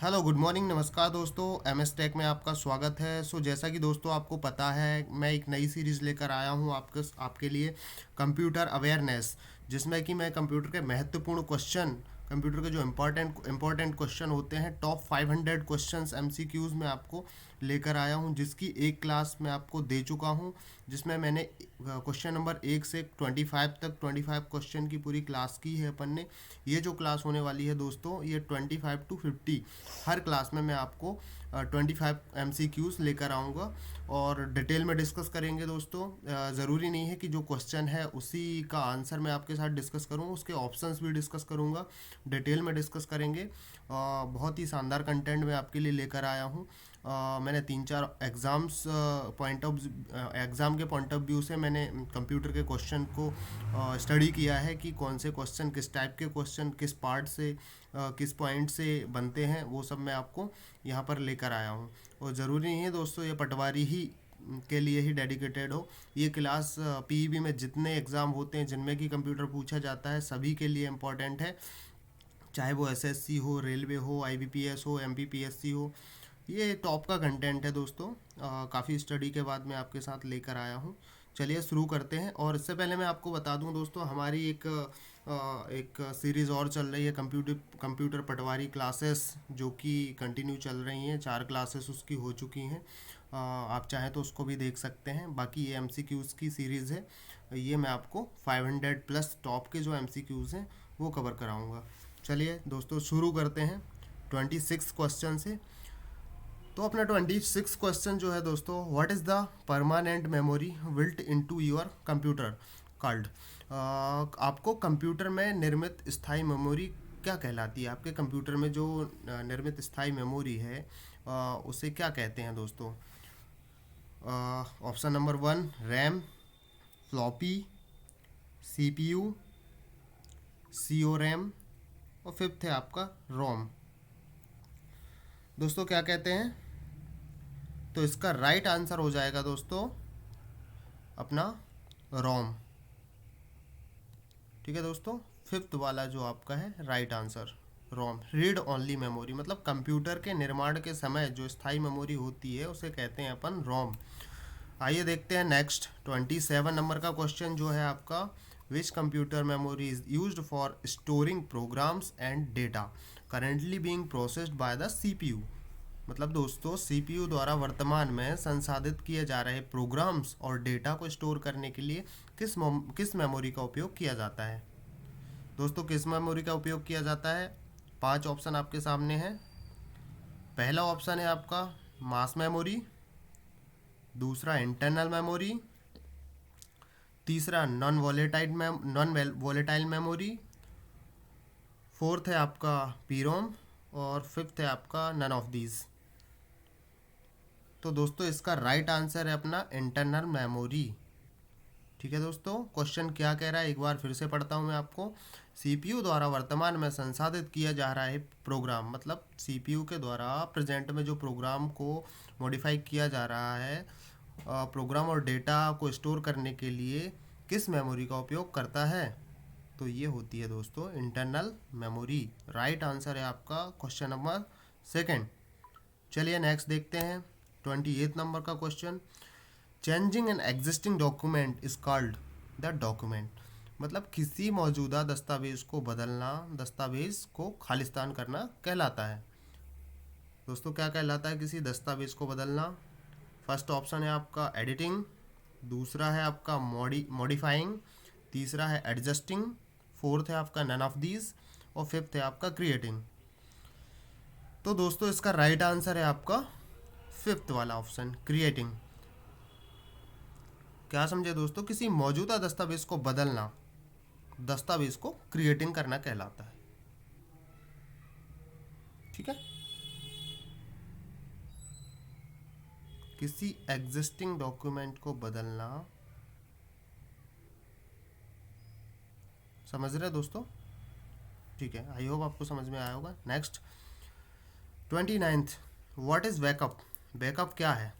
Hello good morning नमस्कार दोस्तों, M S take में आपका स्वागत है। जैसा कि दोस्तों आपको पता है, मैं एक नई सीरीज़ लेकर आया हूँ आपके लिए, कंप्यूटर अवेयरनेस, जिसमें कि मैं कंप्यूटर के महत्वपूर्ण क्वेश्चन, कंप्यूटर के जो इम्पोर्टेंट क्वेश्चन होते हैं, टॉप 500 क्वेश्चंस एमसीक्यूज़ में आपको लेकर आया हूँ, जिसकी एक क्लास मैं आपको दे चुका हूँ, जिसमें मैंने क्वेश्चन नंबर 1 से 25 तक 25 क्वेश्चन की पूरी क्लास की है अपन ने। ये जो क्लास होने वाली है दोस्तों, ये 25 to 50 हर क्लास में मैं आपको 25 MCQs लेकर आऊँगा और डिटेल में डिस्कस करेंगे दोस्तों। ज़रूरी नहीं है कि जो क्वेश्चन है उसी का आंसर मैं आपके साथ डिस्कस करूँ, उसके ऑप्शंस भी डिस्कस करूँगा, डिटेल में डिस्कस करेंगे। बहुत ही शानदार कंटेंट मैं आपके लिए लेकर आया हूँ। मैंने 3-4 एग्ज़ाम के पॉइंट ऑफ व्यू से मैंने कंप्यूटर के क्वेश्चन को स्टडी किया है कि कौन से क्वेश्चन, किस टाइप के क्वेश्चन, किस पार्ट से, किस पॉइंट से बनते हैं, वो सब मैं आपको यहाँ पर लेकर आया हूँ। और ज़रूरी नहीं है दोस्तों ये पटवारी ही के लिए ही डेडिकेटेड हो। ये क्लास पीईबी में जितने एग्ज़ाम होते हैं जिनमें कि कंप्यूटर पूछा जाता है, सभी के लिए इम्पोर्टेंट है, चाहे वो एसएससी हो, रेलवे हो, आईबीपीएस हो, एमपीपीएससी हो। ये टॉप का कंटेंट है दोस्तों। काफ़ी स्टडी के बाद मैं आपके साथ लेकर आया हूँ। चलिए शुरू करते हैं। और इससे पहले मैं आपको बता दूं दोस्तों, हमारी एक सीरीज़ और चल रही है, कंप्यूटर पटवारी क्लासेस, जो कि कंटिन्यू चल रही हैं। 4 क्लासेस उसकी हो चुकी हैं। आप चाहें तो उसको भी देख सकते हैं। बाकी ये एमसीक्यूज़ की सीरीज़ है। ये मैं आपको 500 प्लस टॉप के जो एमसीक्यूज़ हैं वो कवर कराऊंगा। चलिए दोस्तों शुरू करते हैं 26 क्वेश्चन से। तो अपना 26 क्वेश्चन जो है दोस्तों, what is the permanent memory built into your computer called. आपको कंप्यूटर में निर्मित स्थायी मेमोरी क्या कहलाती है? आपके कंप्यूटर में जो निर्मित स्थायी मेमोरी है, उसे क्या कहते हैं दोस्तों? Option number 1 RAM, floppy, CPU, CO RAM, और फिफ्थ है आपका रोम। दोस्तों क्या कहते हैं? तो इसका राइट आंसर हो जाएगा दोस्तों अपना रोम। ठीक है दोस्तों, फिफ्थ वाला जो आपका है राइट आंसर रोम, रीड ओनली मेमोरी, मतलब कंप्यूटर के निर्माण के समय जो स्थायी मेमोरी होती है उसे कहते हैं अपन रोम। आइए देखते हैं नेक्स्ट 27 नंबर का क्वेश्चन जो है आपका, which computer memory is used for storing programs and data currently being processed by the CPU. मतलब दोस्तों सीपीयू द्वारा वर्तमान में संसाधित किए जा रहे प्रोग्राम्स और डेटा को स्टोर करने के लिए किस मेमोरी का उपयोग किया जाता है? दोस्तों किस मेमोरी का उपयोग किया जाता है? 5 ऑप्शन आपके सामने हैं। पहला ऑप्शन है आपका मास मेमोरी, दूसरा इंटरनल मेमोरी, तीसरा नॉन वोलेटाइल मेमोरी, फोर्थ है आपका पीरोम, और फिफ्थ है आपका नन ऑफ दीज। तो दोस्तों इसका राइट आंसर है अपना इंटरनल मेमोरी। ठीक है दोस्तों, क्वेश्चन क्या कह रहा है एक बार फिर से पढ़ता हूँ मैं आपको। सीपीयू द्वारा वर्तमान में संसाधित किया जा रहा है प्रोग्राम, मतलब सीपीयू के द्वारा प्रेजेंट में जो प्रोग्राम को मॉडिफाई किया जा रहा है, प्रोग्राम और डेटा को स्टोर करने के लिए किस मेमोरी का उपयोग करता है? तो ये होती है दोस्तों इंटरनल मेमोरी। राइट आंसर है आपका क्वेश्चन नंबर सेकंड। चलिए नेक्स्ट देखते हैं 28 नंबर का question, changing an existing document is called the document. मतलब किसी मौजूदा दस्तावेज को बदलना, दस्तावेज को खालिस्तान करना कहलाता है। दोस्तों क्या कहलाता है किसी दस्तावेज को बदलना? फर्स्ट ऑप्शन है आपका एडिटिंग, दूसरा है आपका मॉडिफाइंग, तीसरा है एडजस्टिंग, फोर्थ है आपका नन ऑफ दीज, और फिफ्थ है आपका क्रिएटिंग। तो दोस्तों इसका राइट आंसर है आपका फिफ्थ वाला ऑप्शन क्रिएटिंग। क्या समझे दोस्तों? किसी मौजूदा दस्तावेज को बदलना, दस्तावेज को क्रिएटिंग करना कहलाता है। ठीक है, किसी एग्जिस्टिंग डॉक्यूमेंट को बदलना, समझ रहे दोस्तों? ठीक है, आई होप आपको समझ में आया होगा। Next 29th, what is backup. Backup क्या है?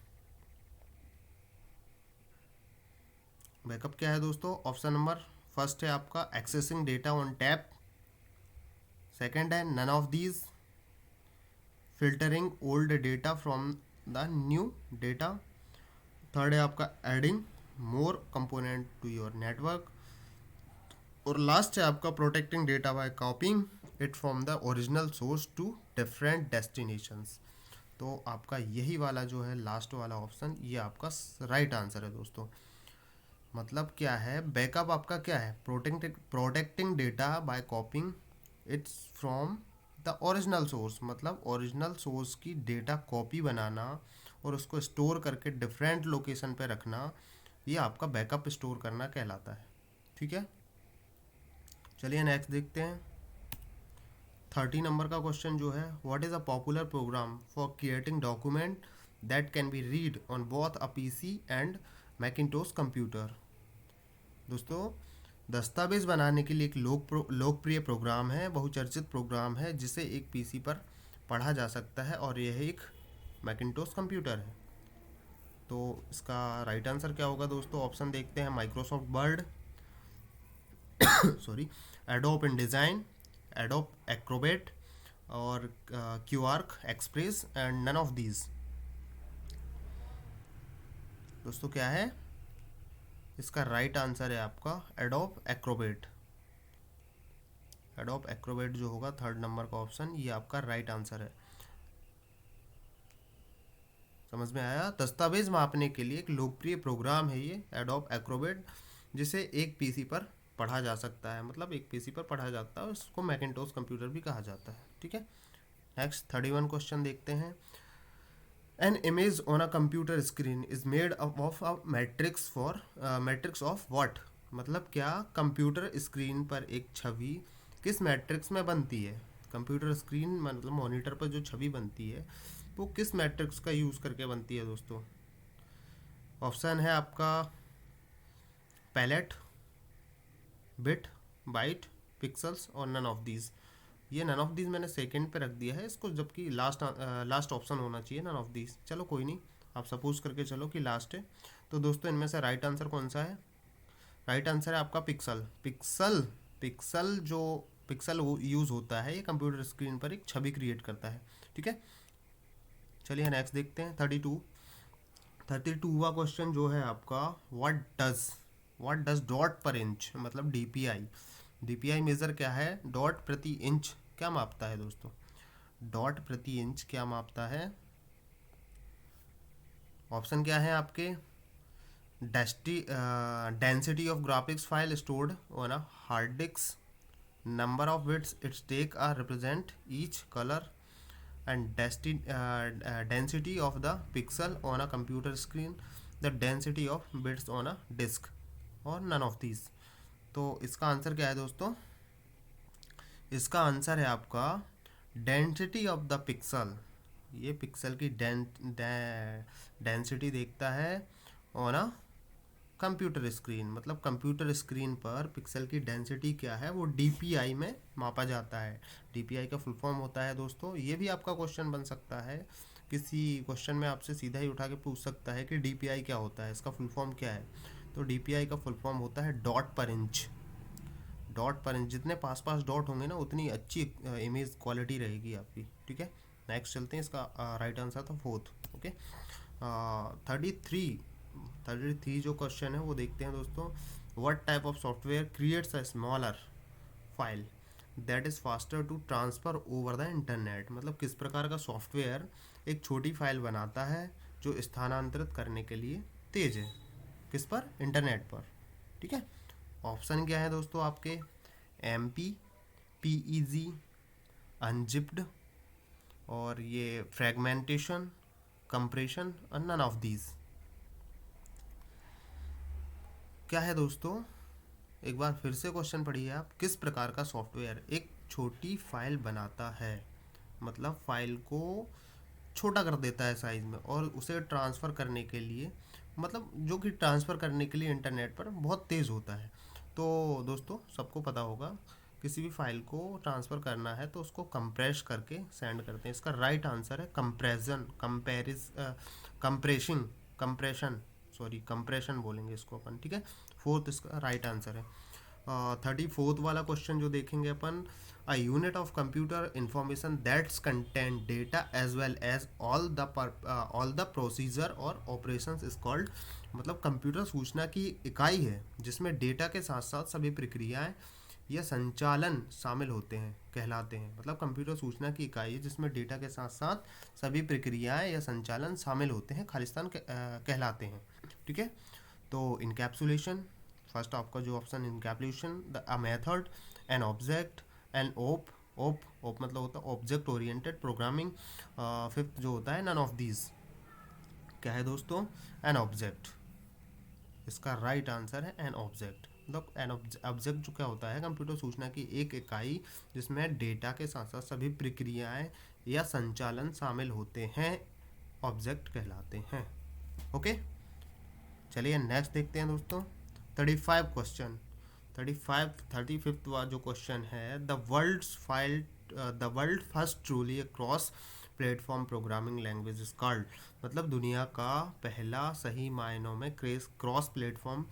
बैकअप क्या है दोस्तों? ऑप्शन नंबर फर्स्ट है आपका accessing data on tap, second है none of these, filtering old data from the new data. Third है आपका adding more component to your network. और लास्ट है आपका protecting data by copying it from the original source to different destinations. तो आपका यही वाला जो है लास्ट वाला ऑप्शन, ये आपका राइट आंसर है दोस्तों। मतलब क्या है, बैकअप आपका क्या है, protecting data by कॉपिंग it's from the original source, मतलब ओरिजिनल सोर्स की डेटा कॉपी बनाना और उसको स्टोर करके डिफरेंट लोकेशन पे रखना, ये आपका बैकअप स्टोर करना कहलाता है। ठीक है, चलिए नेक्स्ट देखते हैं। 30 नंबर का क्वेश्चन जो है, what is a popular program for creating document that can be read on both a PC and Macintosh computer. दोस्तों, दस्तावेज बनाने के लिए एक लोकप्रिय प्रोग्राम है, बहुचर्चित प्रोग्राम है जिसे एक पीसी पर पढ़ा जा सकता है और यह एक मैकिंटोश कंप्यूटर है। तो इसका राइट आंसर क्या होगा दोस्तों? ऑप्शन देखते हैं, Microsoft Word, sorry, Adobe InDesign, Adobe Acrobat और Quark express and none of these. दोस्तों क्या है इसका राइट आंसर है आपका एडोब एक्रोबेट। एडोब एक्रोबेट जो होगा थर्ड नंबर का ऑप्शन, ये आपका राइट आंसर है। समझ में आया? दस्तावेज मापने के लिए एक लोकप्रिय प्रोग्राम है ये एडोब एक्रोबेट, जिसे एक पीसी पर पढ़ा जा सकता है, मतलब एक पीसी पर पढ़ा जाता है, उसको मैकिंटोश कंप्यूटर भी कहा जाता है। ठीक है, नेक्स्ट 31 क्वेश्चन देखते हैं। An image on a computer screen is made of a matrix of what. मतलब क्या कंप्यूटर स्क्रीन पर एक छवि किस मैट्रिक्स में बनती है? कंप्यूटर स्क्रीन मतलब मॉनिटर पर जो छवि बनती है वो किस मैट्रिक्स का यूज़ करके बनती है दोस्तों? ऑप्शन है आपका पैलेट, बिट, बाइट, पिक्सल्स और नन ऑफ दीज। ये नन ऑफ दीज मैंने सेकंड पे रख दिया है इसको, जबकि लास्ट ऑप्शन होना चाहिए नन ऑफ दीज। चलो कोई नहीं, आप सपोज करके चलो कि लास्ट है। तो दोस्तों इनमें से राइट आंसर कौन सा है? राइट आंसर है आपका पिक्सल। पिक्सल जो पिक्सल यूज़ होता है ये कंप्यूटर स्क्रीन पर एक छवि क्रिएट करता है। ठीक है, चलिए नेक्स्ट देखते हैं। 32वां क्वेश्चन जो है आपका, व्हाट डज डॉट पर इंच, मतलब डीपीआई मेज़र क्या है? डॉट प्रति इंच क्या मापता है दोस्तों? डॉट प्रति इंच क्या मापता है? ऑप्शन क्या है आपके? Density of graphics file stored on a hard disk, number of bits its take are represent each colour, and density of the pixel on a computer screen, the density of bits on a disk, और none of these। तो इसका answer क्या है दोस्तों? इसका answer है आपका density of the pixel. ये पिक्सल की डेंसिटी देखता है ऑन अ कंप्यूटर स्क्रीन, मतलब कंप्यूटर स्क्रीन पर पिक्सल की डेंसिटी क्या है वो डीपीआई में मापा जाता है। डीपीआई का फुल फॉर्म होता है दोस्तों, ये भी आपका क्वेश्चन बन सकता है, किसी क्वेश्चन में आपसे सीधा ही उठा के पूछ सकता है कि डीपीआई क्या होता है, इसका फुल फॉर्म क्या है। तो डीपीआई का फुल फॉर्म होता है डॉट पर इंच। डॉट पर इंच, जितने पास डॉट होंगे ना उतनी अच्छी इमेज क्वालिटी रहेगी आपकी। ठीक है, नेक्स्ट चलते हैं। इसका राइट आंसर था फोर्थ। ओके, 33 जो क्वेश्चन है वो देखते हैं दोस्तों। What type of software creates a smaller file that is faster to transfer over the internet. मतलब किस प्रकार का सॉफ्टवेयर एक छोटी फाइल बनाता है जो स्थानांतरित करने के लिए तेज है, किस पर? इंटरनेट पर। ठीक है, ऑप्शन क्या है दोस्तों आपके? MP, PEG, अनजिप्ड और ये फ्रेगमेंटेशन, कंप्रेशन और नन ऑफ दीज। क्या है दोस्तों? एक बार फिर से क्वेश्चन पढ़िए आप। किस प्रकार का सॉफ्टवेयर एक छोटी फाइल बनाता है, मतलब फाइल को छोटा कर देता है साइज में और उसे ट्रांसफ़र करने के लिए, मतलब जो कि ट्रांसफ़र करने के लिए इंटरनेट पर बहुत तेज़ होता है। तो दोस्तों सबको पता होगा, किसी भी फाइल को ट्रांसफ़र करना है तो उसको कंप्रेस करके सेंड करते हैं। इसका राइट आंसर है कंप्रेशन बोलेंगे इसको अपन। ठीक है, फोर्थ इसका राइट आंसर है। 34th वाला क्वेश्चन जो देखेंगे अपन, a unit of computer information that's content data as well as all the procedure और ऑपरेशंस इज कॉल्ड, मतलब कंप्यूटर सूचना की इकाई है जिसमें डेटा के साथ साथ सभी प्रक्रियाएं या संचालन शामिल होते हैं कहलाते हैं। मतलब कंप्यूटर सूचना की इकाई है जिसमें डेटा के साथ साथ सभी प्रक्रियाएं या संचालन शामिल होते हैं, खालिस्तान कहलाते हैं। ठीक है, तो इनकैप्सुलेशन, फर्स्ट आपका जो option encapsulation, the a method, an object, an OOP, OOP मतलब होता है ऑब्जेक्ट ओरिएंटेड प्रोग्रामिंग। फिफ्थ जो होता है नन ऑफ दीज, क्या है दोस्तों, एन ऑब्जेक्ट। इसका राइट आंसर है एन ऑब्जेक्ट। मतलब एन ऑब्जेक्ट जो क्या होता है, कंप्यूटर सूचना की एक इकाई जिसमें डेटा के साथ साथ सभी प्रक्रियाएं या संचालन शामिल होते हैं, ऑब्जेक्ट कहलाते हैं। ओके, चलिए नेक्स्ट देखते हैं दोस्तों। 35 क्वेश्चन, 35th जो क्वेश्चन है, the world first truly cross platform programming language is called, मतलब दुनिया का पहला सही मायनों में क्रॉस प्लेटफॉर्म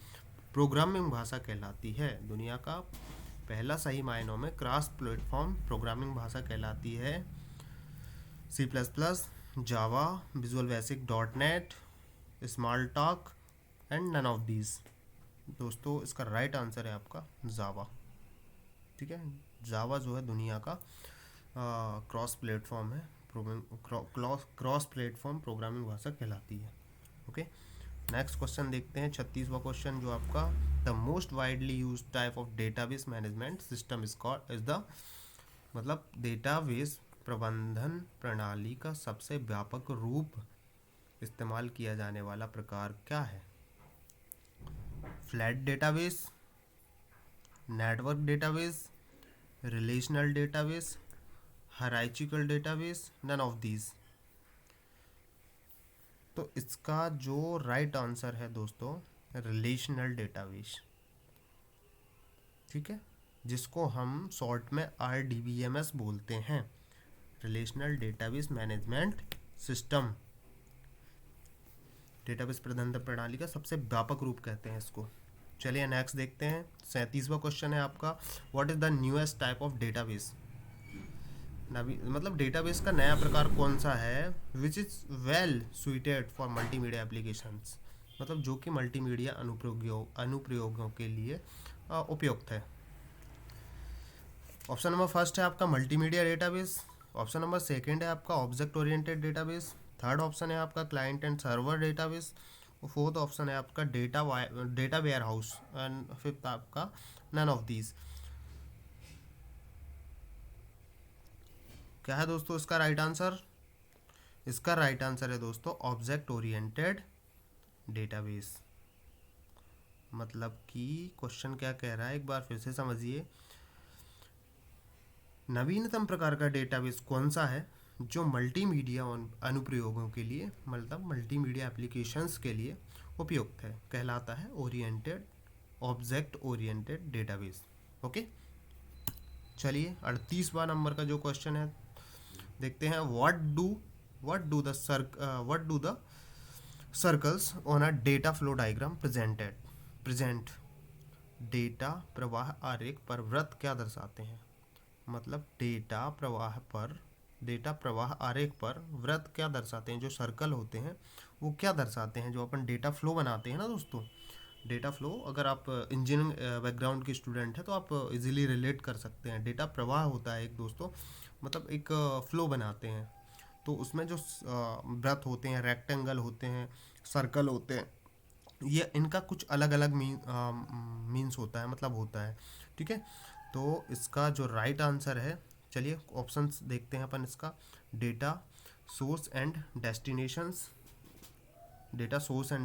प्रोग्रामिंग भाषा कहलाती है। दुनिया का पहला सही मायनों में क्रॉस प्लेटफॉर्म प्रोग्रामिंग भाषा कहलाती है C++, Java, Visual Basic, .NET, Smalltalk and none of these. दोस्तों इसका राइट आंसर है आपका जावा। ठीक है, जावा जो है दुनिया का क्रॉस प्लेटफॉर्म है, क्रॉस प्लेटफॉर्म प्रोग्रामिंग भाषा कहलाती है। ओके, नेक्स्ट क्वेश्चन देखते हैं। 36वां क्वेश्चन जो आपका, the most widely use type of database management system is the, मतलब डेटाबेस प्रबंधन प्रणाली का सबसे व्यापक रूप इस्तेमाल किया जाने वाला प्रकार क्या है? Flat database, network database, relational database, hierarchical database, none of these. तो इसका जो राइट आंसर है दोस्तों, रिलेशनल डेटाबेस। ठीक है, जिसको हम शॉर्ट में RDBMS बोलते हैं, relational database management system. Database प्रबंधन प्रणाली का सबसे व्यापक रूप कहते हैं इसको। चलिए नेक्स्ट देखते हैं। 37वां क्वेश्चन है आपका, what is the newest type of database, मतलब डेटाबेस का नया प्रकार कौन सा है, which is well suited for multimedia applications, मतलब जो कि मल्टीमीडिया अनुप्रयोगों के लिए उपयुक्त है। ऑप्शन नंबर फर्स्ट है आपका multimedia database, option number second है आपका object oriented database, third option है आपका client and server database, fourth option है आपका data warehouse, and fifth आपका नन ऑफ दीज। क्या है दोस्तों इसका राइट आंसर? इसका राइट आंसर है दोस्तों ऑब्जेक्ट ओरिएंटेड डेटाबेस। मतलब कि क्वेश्चन क्या कह रहा है, एक बार फिर से समझिए। नवीनतम प्रकार का डेटाबेस कौन सा है जो मल्टीमीडिया अनुप्रयोगों के लिए, मतलब मल्टीमीडिया एप्लीकेशंस के लिए उपयुक्त है, कहलाता है ऑब्जेक्ट ओरिएंटेड डेटाबेस। ओके, चलिए 38वां नंबर का जो क्वेश्चन है देखते हैं। What do the circles on a data flow diagram present data प्रवाह आरेख पर वृत्त क्या दर्शाते हैं? मतलब डेटा प्रवाह आरेख पर वृत्त क्या दर्शाते हैं, जो सर्कल होते हैं वो क्या दर्शाते हैं, जो अपन डेटा फ्लो बनाते हैं ना दोस्तों। डेटा फ्लो, अगर आप इंजीनियरिंग बैकग्राउंड के स्टूडेंट हैं तो आप इजीली रिलेट कर सकते हैं। डेटा प्रवाह होता है एक दोस्तों, मतलब एक फ्लो बनाते हैं, तो उसमें जो वृत्त होते हैं, रेक्टेंगल होते हैं, सर्कल होते हैं, ये इनका कुछ अलग अलग मीन्स होता है, मतलब होता है। ठीक है, तो इसका जो राइट आंसर है, चलिए ऑप्शंस देखते हैं अपन इसका। Data source and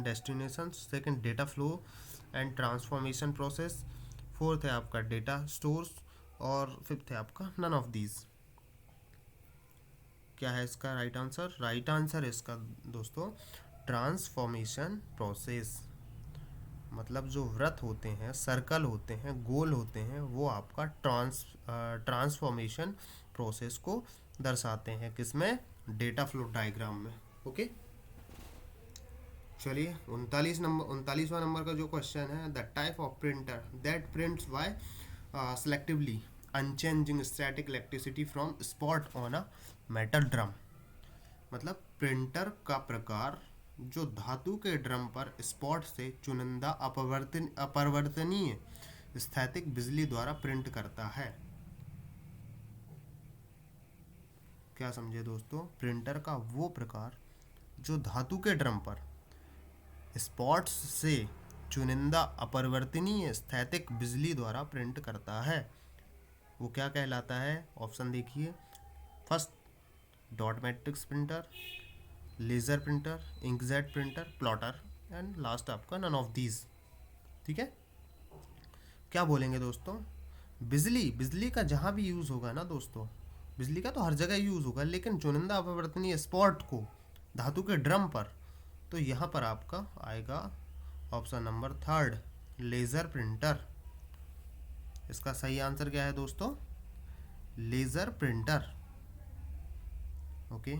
destinations, second data flow and transformation process, fourth है आपका डेटा स्टोर्स, और फिफ्थ है आपका नन ऑफ दीज। क्या है इसका राइट आंसर? राइट आंसर है इसका दोस्तों ट्रांसफॉर्मेशन प्रोसेस। मतलब जो वृत्त होते हैं, सर्कल होते हैं, गोल होते हैं, वो आपका ट्रांसफॉर्मेशन प्रोसेस को दर्शाते हैं, किसमें? डेटा फ्लो डायग्राम में। ओके, चलिए 39वां नंबर का जो क्वेश्चन है, the type of printer that prints by selectively unchanging static electricity from spot on a metal drum. मतलब प्रिंटर का प्रकार जो धातु के ड्रम पर स्पॉट से चुनिंदा अपरिवर्तनीय स्थैतिक बिजली द्वारा प्रिंट करता है। क्या समझे दोस्तों? प्रिंटर का वो प्रकार जो धातु के ड्रम पर स्पॉट्स से चुनिंदा अपरिवर्तनीय स्थैतिक बिजली द्वारा प्रिंट करता है, वो क्या कहलाता है? ऑप्शन देखिए। First, dot matrix printer, laser printer, inkjet printer, plotter, and last आपका नन ऑफ दीज। ठीक है, क्या बोलेंगे दोस्तों? बिजली का जहाँ भी यूज़ होगा ना दोस्तों, बिजली का तो हर जगह यूज़ होगा, लेकिन चुनिंदा अपरिवर्तनीय स्पॉट को धातु के ड्रम पर, तो यहाँ पर आपका आएगा option number third, laser printer. इसका सही आंसर क्या है दोस्तों? Laser printer. ओके,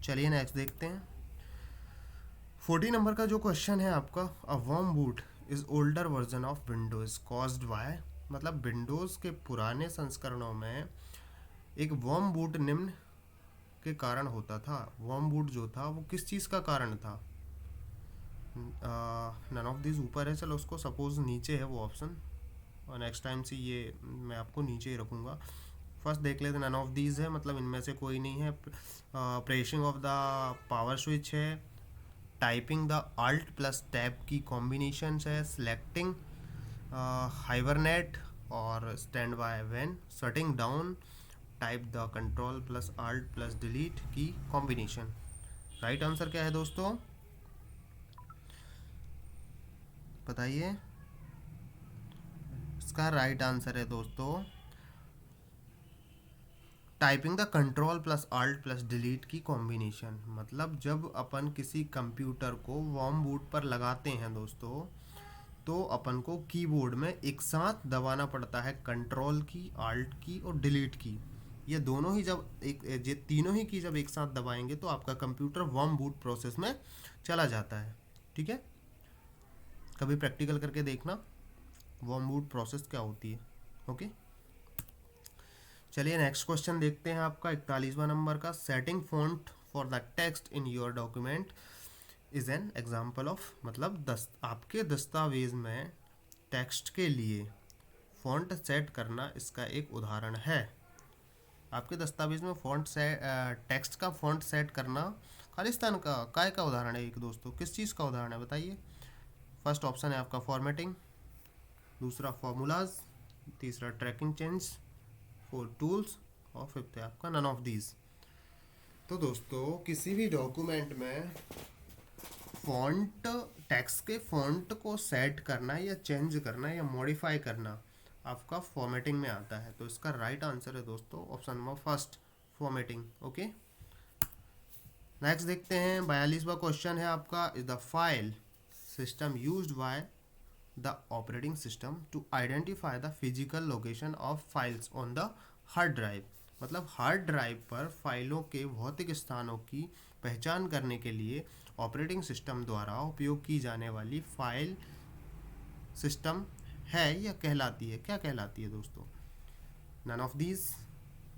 चलिए नेक्स्ट देखते हैं। 40 नंबर का जो क्वेश्चन है आपका, a worm boot is older version of Windows caused by. मतलब विंडोज़ के पुराने संस्करणों में एक वर्म बूट निम्न के कारण होता था। वर्म बूट जो था वो किस चीज़ का कारण था? नन ऑफ दिस ऊपर है, चलो उसको सपोज नीचे है वो ऑप्शन, और नेक्स्ट टाइम से ये मैं आपको नीचे ही रखूँगा। फर्स्ट देख लेते, नन ऑफ दीज है, मतलब इनमें से कोई नहीं है। Pressing of the power switch है, typing the alt plus tab key combination है, सिलेक्टिंग हाइबरनेट और standby when shutting down, type the control plus alt plus delete key combination. Right answer क्या है दोस्तों? बताइए। इसका राइट आंसर है दोस्तों typing the control plus alt plus delete key combination. मतलब जब अपन किसी कंप्यूटर को वार्म बूट पर लगाते हैं दोस्तों, तो अपन को कीबोर्ड में एक साथ दबाना पड़ता है कंट्रोल की, अल्ट की और डिलीट की। ये दोनों ही जब ये तीनों ही की जब एक साथ दबाएंगे तो आपका कंप्यूटर वार्म बूट प्रोसेस में चला जाता है। ठीक है, कभी प्रैक्टिकल करके देखना वार्म बूट प्रोसेस क्या होती है। ओके, चलिए नेक्स्ट क्वेश्चन देखते हैं आपका 41वां नंबर का, setting font for the text in your document is an example of. मतलब आपके दस्तावेज में टेक्स्ट के लिए फॉन्ट सेट करना इसका एक उदाहरण है। आपके दस्तावेज में फॉन्ट सेट टेक्स्ट का फॉन्ट सेट करना खालिस्तान का काय का उदाहरण है एक दोस्तों, किस चीज़ का उदाहरण है बताइए। फर्स्ट ऑप्शन है आपका फॉर्मेटिंग, दूसरा फॉर्मूलाज, तीसरा ट्रैकिंग चेंज, फोर टूल्स, और फिफ्थ है आपका नन ऑफ दीज। तो दोस्तों किसी भी डॉक्यूमेंट में फॉन्ट, टेक्स्ट के फॉन्ट को सेट करना या चेंज करना या मॉडिफाई करना आपका फॉर्मेटिंग में आता है। तो इसका राइट आंसर है दोस्तों option number first, formatting. Okay, next देखते हैं 42वां क्वेश्चन है आपका, is the file system used by the operating system to identify the physical location of files on the hard drive. मतलब हार्ड ड्राइव पर फाइलों के भौतिक स्थानों की पहचान करने के लिए ऑपरेटिंग सिस्टम द्वारा उपयोग की जाने वाली फाइल सिस्टम है या कहलाती है, क्या कहलाती है दोस्तों? None of these,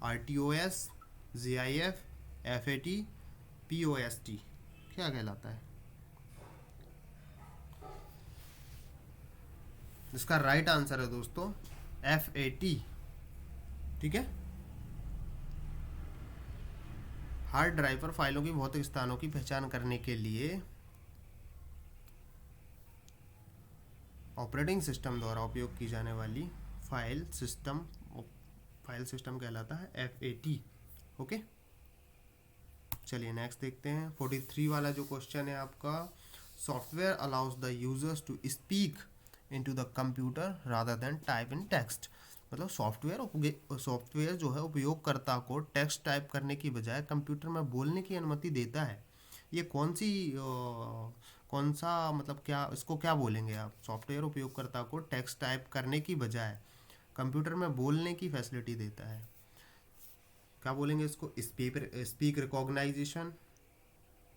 RTOS, GIF, FAT, POST, क्या कहलाता है? इसका राइट आंसर है दोस्तों FAT। ठीक है, हार्ड ड्राइव पर फाइलों की भौतिक स्थानों की पहचान करने के लिए ऑपरेटिंग सिस्टम द्वारा उपयोग की जाने वाली फाइल सिस्टम कहलाता है FAT। ओके, चलिए नेक्स्ट देखते हैं 43 वाला जो क्वेश्चन है आपका, software allows the users to speak into the computer rather than type in text. मतलब सॉफ्टवेयर जो है उपयोगकर्ता को टेक्स्ट टाइप करने की बजाय कंप्यूटर में बोलने की अनुमति देता है। ये कौन सा मतलब क्या इसको क्या बोलेंगे आप? सॉफ्टवेयर उपयोगकर्ता को टेक्स्ट टाइप करने की बजाय कंप्यूटर में बोलने की फैसिलिटी देता है, क्या बोलेंगे इसको? स्पीक रिकॉग्नाइजेशन,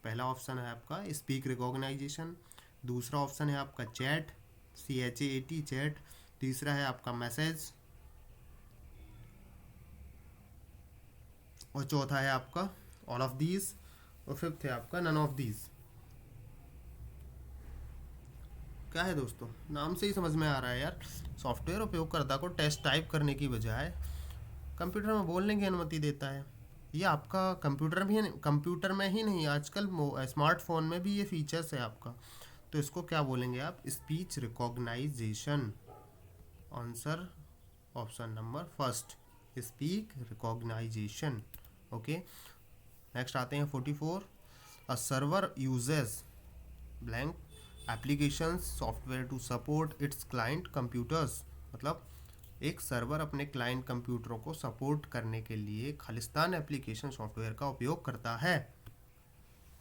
पहला ऑप्शन है आपका स्पीक रिकॉग्नाइजेशन, दूसरा ऑप्शन है आपका चैट, CHAT चैट, तीसरा है आपका मैसेज, और चौथा है आपका ऑल ऑफ दीज, और फिफ्थ है आपका नन ऑफ दीज। क्या है दोस्तों, नाम से ही समझ में आ रहा है यार, सॉफ्टवेयर उपयोगकर्ता को टेक्स्ट टाइप करने की बजाय कंप्यूटर में बोलने की अनुमति देता है। ये आपका कंप्यूटर में ही नहीं, आजकल स्मार्टफोन में भी ये फीचर्स है आपका। तो इसको क्या बोलेंगे आप, speech recognition. Answer option number first, speak recognition. Okay, next आते हैं 44। A server uses blank applications software to support its client computers. मतलब एक सर्वर अपने क्लाइंट कंप्यूटरों को सपोर्ट करने के लिए खालिस्तान एप्लीकेशन सॉफ्टवेयर का उपयोग करता है।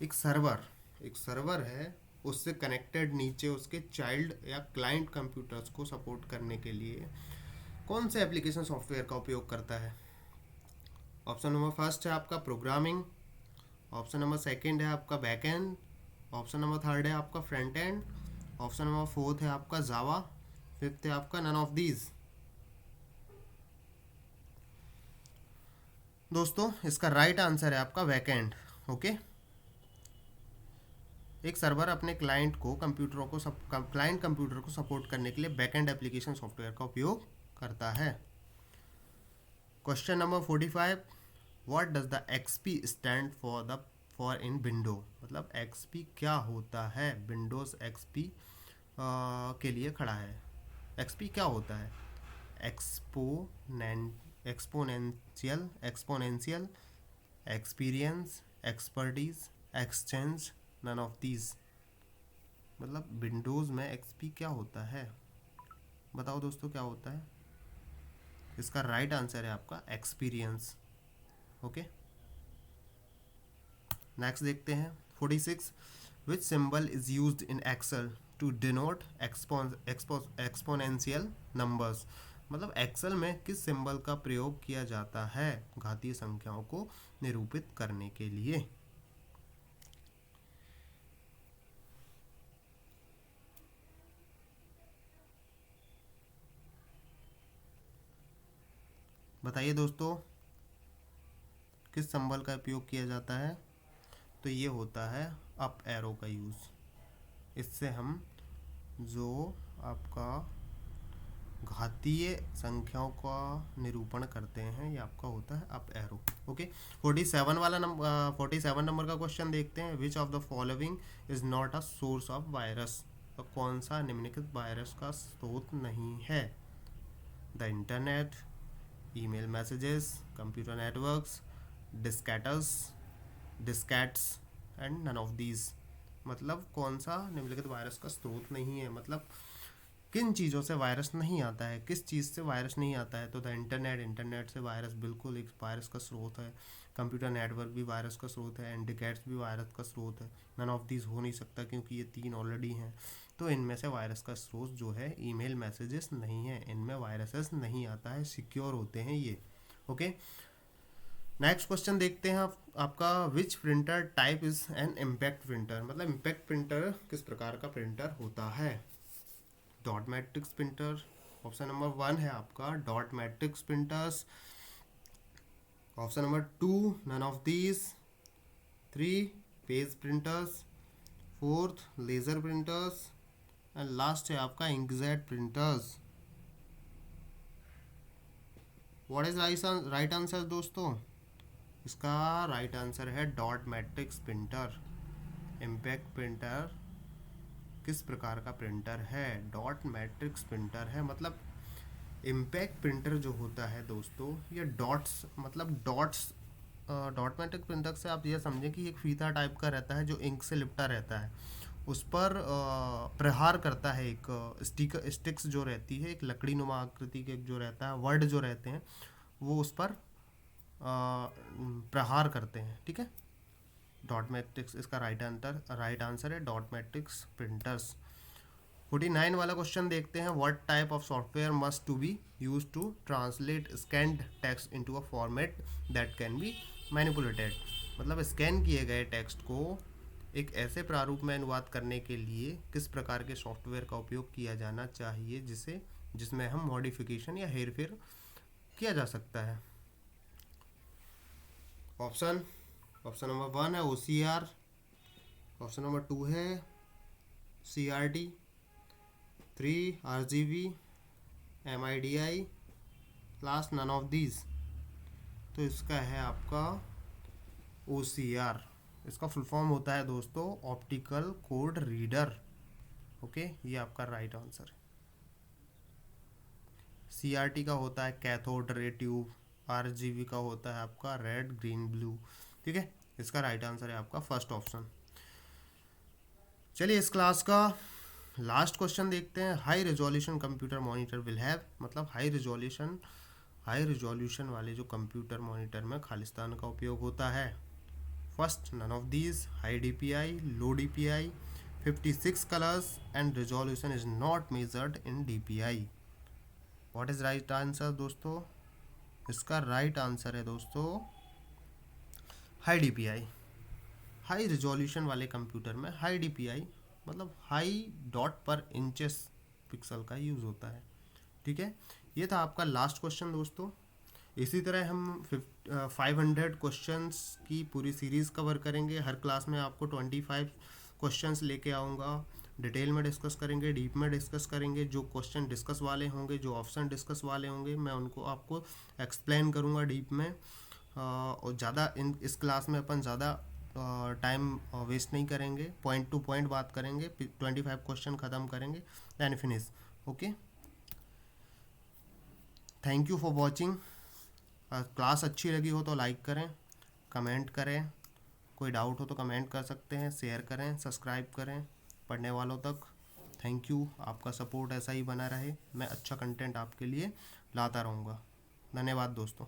एक सर्वर है, उससे कनेक्टेड नीचे उसके चाइल्ड या क्लाइंट कंप्यूटर्स को सपोर्ट करने के लिए कौन से एप्लीकेशन सॉफ्टवेयर का उपयोग करता है। ऑप्शन नंबर फर्स्ट है आपका प्रोग्रामिंग, ऑप्शन नंबर सेकंड है आपका back and, option number third है आपका front end, option number fourth है आपका जावा, फिफ्थ है आपका नन ऑफ दीज। दोस्तों इसका राइट आंसर है आपका बैकएंड। ओके, एक सर्वर अपने क्लाइंट कंप्यूटर को सपोर्ट करने के लिए बैकएंड एप्लीकेशन सॉफ्टवेयर का उपयोग करता है। Question number 45, what does the XP stand for in window. मतलब एक्सपी क्या होता है, विंडोज एक्सपी के लिए खड़ा है। एक्सपी क्या होता है, exponential, experience, expertise, exchange, none of these. मतलब विंडोज़ में एक्सपी क्या होता है, बताओ दोस्तों क्या होता है। इसका राइट आंसर है आपका एक्सपीरियंस। ओके, नेक्स्ट देखते हैं 46, which symbol is used in Excel to denote exponential numbers. मतलब एक्सेल में किस सिंबल का प्रयोग किया जाता है घातीय संख्याओं को निरूपित करने के लिए। बताइए दोस्तों, किस सिंबल का उपयोग किया जाता है। तो ये होता है अप एरो का यूज़। इससे हम जो आपका घातीय संख्याओं का निरूपण करते हैं, ये आपका होता है अप एरो। ओके, 47 नंबर का क्वेश्चन देखते हैं। Which of the following is not a source of virus. तो कौन सा निम्नलिखित वायरस का स्रोत नहीं है। The internet, email messages, computer networks, diskettes and none of these. मतलब कौन सा निम्नलिखित वायरस का स्रोत नहीं है, मतलब किन चीज़ों से वायरस नहीं आता है, किस चीज़ से वायरस नहीं आता है। तो द इंटरनेट से वायरस बिल्कुल एक वायरस का स्रोत है। कंप्यूटर नेटवर्क भी वायरस का स्रोत है, एंड डिकैट्स भी वायरस का स्रोत है। नन ऑफ दीज हो नहीं सकता क्योंकि ये तीन ऑलरेडी हैं। तो इनमें से वायरस का स्रोत जो है ईमेल मैसेजेस नहीं है, इनमें वायरसेस नहीं आता है, सिक्योर होते हैं ये। ओके, नेक्स्ट क्वेश्चन देखते हैं आपका which printer type is an impact printer. मतलब इम्पैक्ट प्रिंटर किस प्रकार का प्रिंटर होता है। Dot matrix printer, option number 1 है आपका dot matrix printers, option number 2 none of these, 3 page printers, 4th laser printers, and last है आपका inkjet printers. What is right answer दोस्तों। इसका राइट आंसर है dot matrix printer. Impact printer किस प्रकार का प्रिंटर है, डॉट मैट्रिक्स प्रिंटर है। मतलब इम्पैक्ट प्रिंटर जो होता है दोस्तों, ये डॉट्स डॉट मैट्रिक्स प्रिंटर से आप ये समझें कि एक फीता टाइप का रहता है जो इंक से लिपटा रहता है, उस पर प्रहार करता है। एक स्टिक्स जो रहती है, एक लकड़ी नुमा आकृति के जो रहता है, वर्ड जो रहते हैं वो उस पर प्रहार करते हैं। ठीक है, डॉट मैट्रिक्स इसका राइट आंसर है डॉट मैट्रिक्स प्रिंटर्स। 49 वाला क्वेश्चन देखते हैं। What type of software must to be use to translate scanned text into a format that can be manipulated. मतलब स्कैन किए गए टेक्स्ट को एक ऐसे प्रारूप में अनुवाद करने के लिए किस प्रकार के सॉफ्टवेयर का उपयोग किया जाना चाहिए जिसमें हम मॉडिफिकेशन या हेरफेर किया जा सकता है। ऑप्शन नंबर 1 है OCR, ऑप्शन नंबर 2 है CRT, 3 RGB, MIDI, last none of these. तो इसका है आपका OCR। इसका फुल फॉर्म होता है दोस्तों ऑप्टिकल कोड रीडर। ओके, ये आपका राइट आंसर है। CRT का होता है कैथोड रे ट्यूब, RGB का होता है आपका रेड ग्रीन ब्लू। ठीक है, इसका राइट आंसर है आपका फर्स्ट ऑप्शन। चलिए इस क्लास का लास्ट क्वेश्चन देखते हैं। High resolution computer monitor will have, मतलब हाई रिजोल्यूशन वाले जो कंप्यूटर मॉनिटर में खालिस्तान का उपयोग होता है। First, none of these, high DPI, low DPI, 56 colours and resolution is not measured in DPI। What is right answer दोस्तों? इसका राइट आंसर है दोस्तों हाई DPI। हाई रिजोल्यूशन वाले कंप्यूटर में हाई DPI मतलब high dot per inches pixel का use होता है। ठीक है, ये था आपका लास्ट क्वेश्चन दोस्तों। इसी तरह हम 500 क्वेश्चंस की पूरी सीरीज़ कवर करेंगे। हर क्लास में आपको 25 क्वेश्चंस लेके आऊँगा, डिटेल में डिस्कस करेंगे, डीप में डिस्कस करेंगे। जो क्वेश्चन डिस्कस वाले होंगे, जो ऑप्शन डिस्कस वाले होंगे, मैं उनको आपको एक्सप्लेन करूँगा डीप में। और ज़्यादा इस क्लास में अपन ज़्यादा टाइम वेस्ट नहीं करेंगे, पॉइंट टू पॉइंट बात करेंगे। 25 क्वेश्चन ख़त्म करेंगे, then finish. Okay, thank you for watching. Class अच्छी लगी हो तो लाइक करें, कमेंट करें, कोई डाउट हो तो कमेंट कर सकते हैं, शेयर करें, सब्सक्राइब करें पढ़ने वालों तक। थैंक यू, आपका सपोर्ट ऐसा ही बना रहे, मैं अच्छा कंटेंट आपके लिए लाता रहूँगा। धन्यवाद दोस्तों।